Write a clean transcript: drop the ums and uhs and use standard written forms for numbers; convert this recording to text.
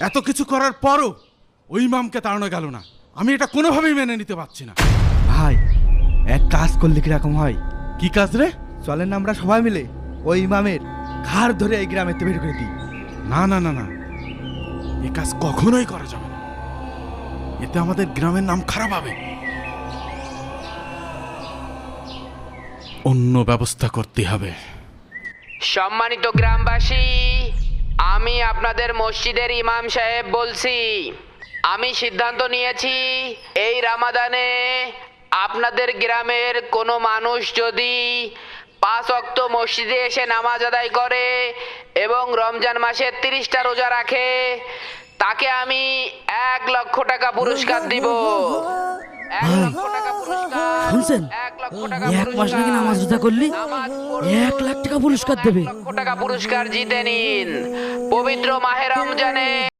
এত কিছু করার পরও ওই ইমামকে তাড়ানো গেল না। আমি এটা কোনোভাবেই মেনে নিতে পারছি না। ভাই, এক কাজ করলে কিরকম হয়? কি কাজ রে? চলেন না আমরা সবাই মিলে ওই ইমামের ঘাড় ধরে এই গ্রামে বের করে দিই। না না না না, এ কাজ কখনোই করা যাবে না। এতে আমাদের গ্রামের নাম খারাপ হবে। অন্য ব্যবস্থা করতে হবে। সম্মানিত গ্রামবাসী, আমি আপনাদের মসজিদের ইমাম সাহেব বলছি। আমি সিদ্ধান্ত নিয়েছি এই রামাদানে আপনাদের গ্রামের কোনো মানুষ যদি 5 ওয়াক্ত মসজিদে এসে নামাজ আদায় করে এবং রমজান মাসে 30টা রোজা রাখে, তাকে আমি 1 লক্ষ টাকা পুরস্কার দিব। 1 লক্ষ টাকা পুরস্কার। শুনছেন? 1 লক্ষ টাকা এক মাস নাকি নামাজ রোজা করলি নামাজ পড়লে 1 লাখ টাকা পুরস্কার দেবে। 1 লক্ষ টাকা পুরস্কার জিতে নিন পবিত্র মাহে রমজানে।